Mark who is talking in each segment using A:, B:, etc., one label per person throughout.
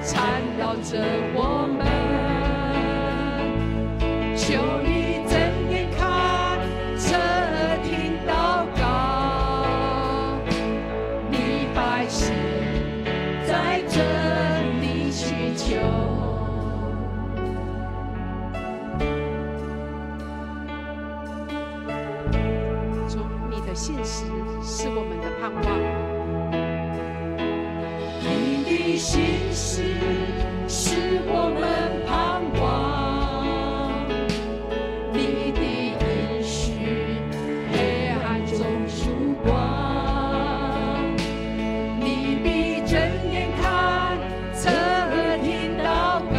A: 缠绕着我们。求你睁眼看，侧听祷告，你百姓在真理寻求。主，你的信实是我们的盼望，你的信实是我们盼望，你的应许黑暗中曙光，你必睁眼看，侧听祷告，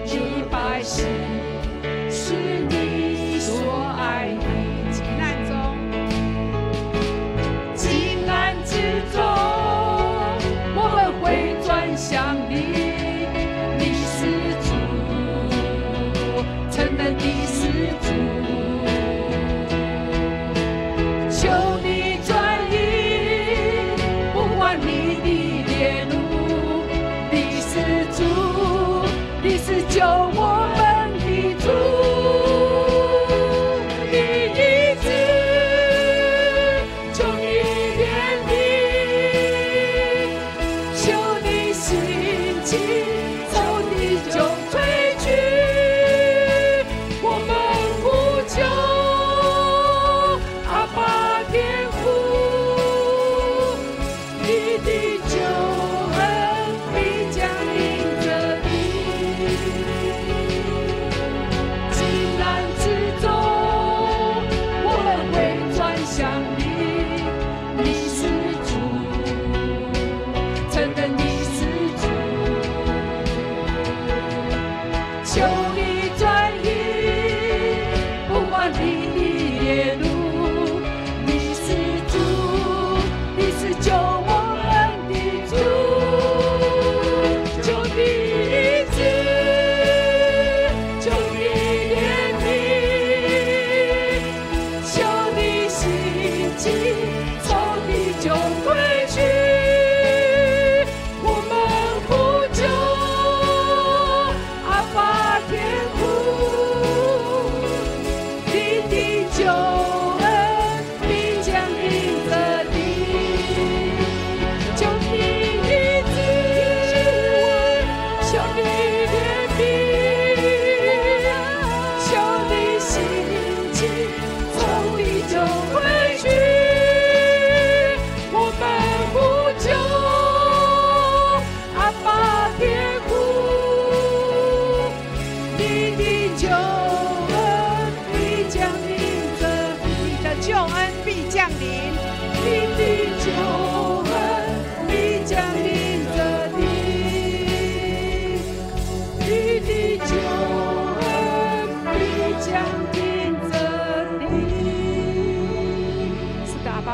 A: 你百姓是你所爱的。急难之中，我们会转向你，你是主，承认你是主。求你转移，不管你的列路，你是主，你是救我们的主。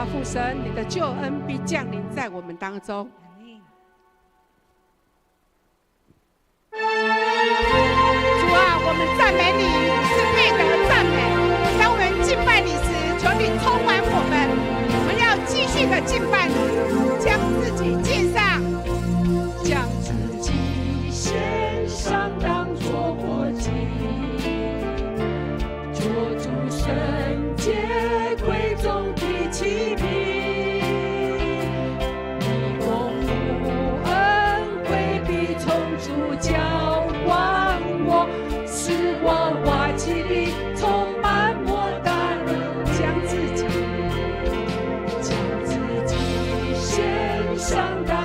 A: 父神，你的救恩必降临在我们当中。主啊，我们赞美你是配得赞美。当我们敬拜你时，求你充满我们。我们要继续的敬拜你，将自己献上，将自己献上，当作活祭，做主圣洁贵重的器皿。上当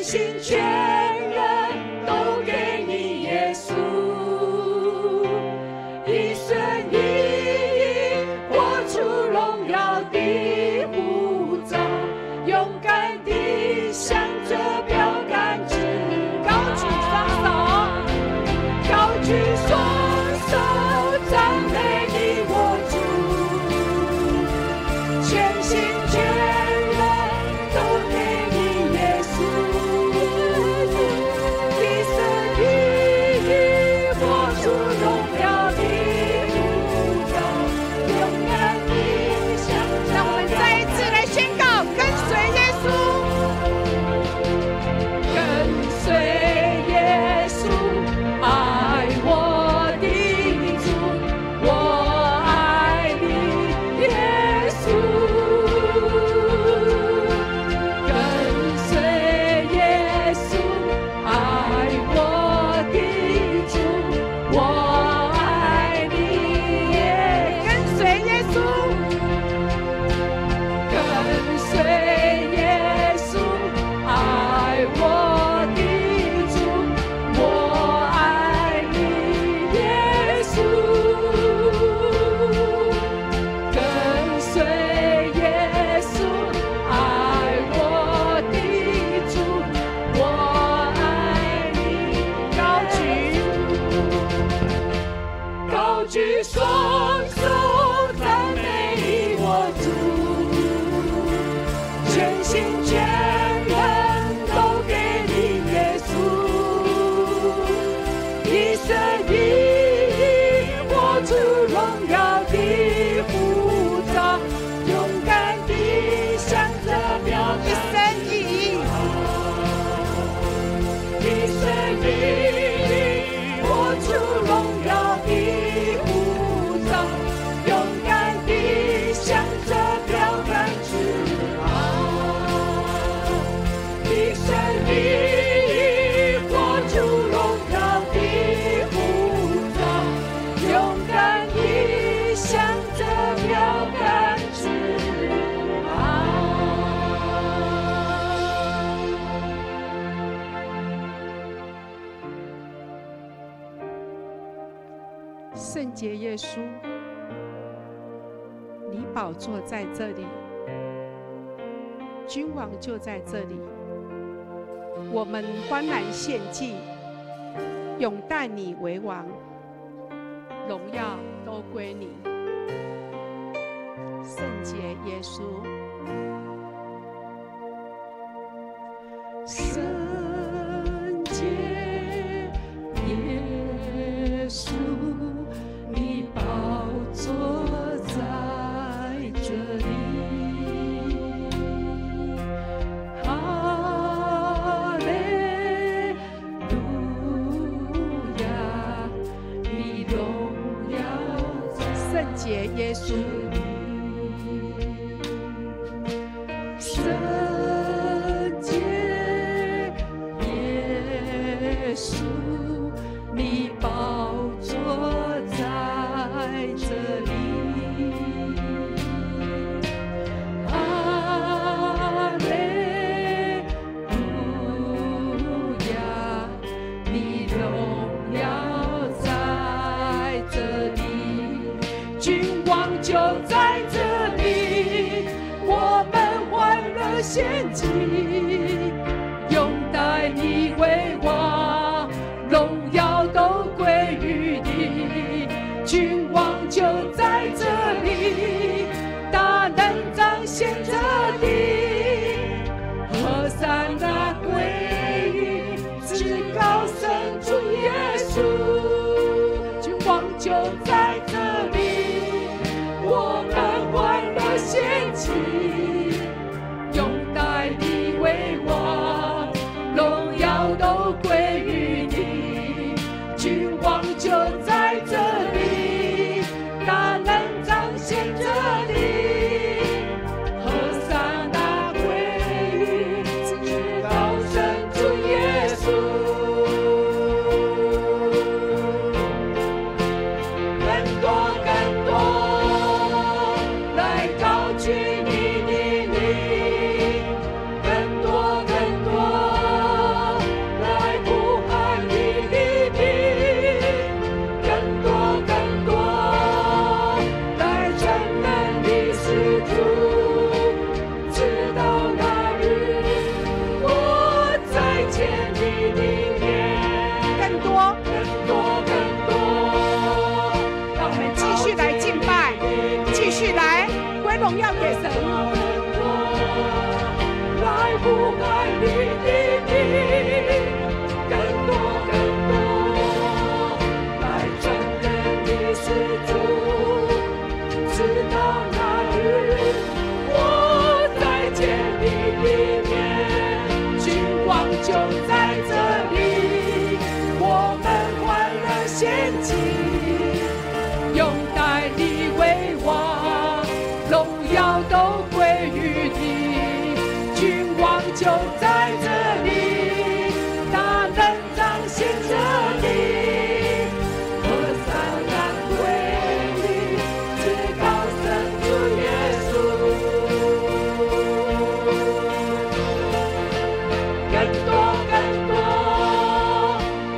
B: 心全人都给你，耶稣，一生一意活出荣耀的呼召，勇敢地向着标杆直高举双手，高举双手赞美你我主，全心全人都给你，耶稣，一生一意活出荣耀的呼召，勇敢地向着。
A: 让我们再一次来宣告，跟随耶稣，
B: 跟随耶稣，爱我的主，我爱你，耶稣。跟随耶稣，爱我的主，我爱你，耶
A: 跟随耶稣，
B: 跟随耶稣，爱我的主，我爱你，耶稣。跟随耶稣，爱我的主，我爱你，高举双手赞美你我主，全心全人都给你，耶稣，一生一意活出荣耀的呼召，勇敢地向着标
A: 一
B: 杆，
A: 生一意，
B: 一生一意活出荣耀的呼召，勇敢地向着标杆直跑，一生一意活出荣耀的呼召，勇敢地向着标杆直跑。
A: 圣洁耶稣，你宝座在这里，君王就在这里，我们欢然献祭，拥戴你为王，荣耀都归你。圣洁耶稣，
B: 圣洁耶稣，你宝座在这里，哈利路亚，你荣耀在
A: 圣洁耶稣，
B: 圣洁耶稣，你宝座在这里，哈利路亚，你荣耀在这里，君王就在这里，我们欢乐献祭，拥戴你为王，荣耀都归于你，君王就在这里，大能彰显这地，和散那归于至高神主耶稣，君王就在这里，我们欢乐献祭，拥戴你为王。
A: 荣耀给神。
B: 来呼喊你的名，更多更多，来承认你是主，直到那日我再见你的面，君王就在这里，我们欢乐献祭，拥戴你为王，荣耀都归于你。君王就在这里，大能彰显着你，和善良归你，至高神主耶稣。更多更多，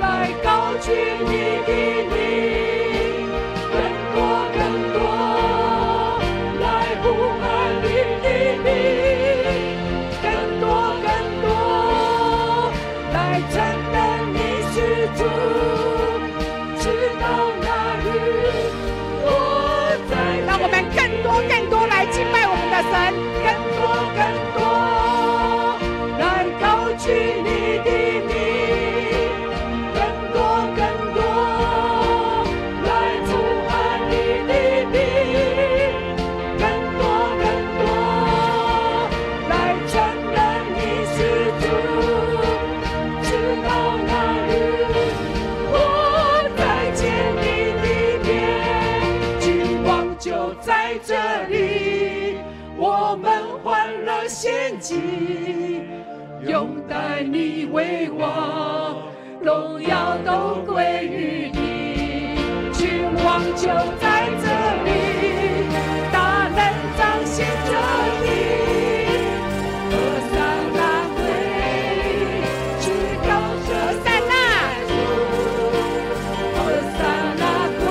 B: 来高举你的名，更多更多，来呼喊你的名。
A: 更多来敬拜我们的神，
B: 更多更多来高举你的名，更多更多来呼喊你的名，更多更多来承认你是主，直到那日我再见你的面，君王就在这里，我们欢乐献祭，拥戴你为王，荣耀都归于你。君王就在这里，大能彰显着你，和善那归，至高神
A: 善那，
B: 和善那归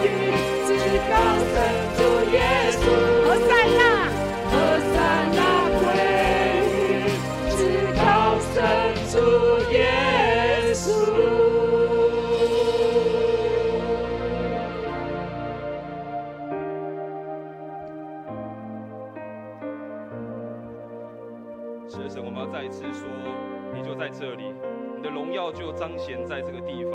B: 于至高神主耶稣。
A: 和善那，
B: 和善那归于至高神主耶稣。
C: 是的，神，我们要再一次说，你就在这里，你的荣耀就彰显在这个地方。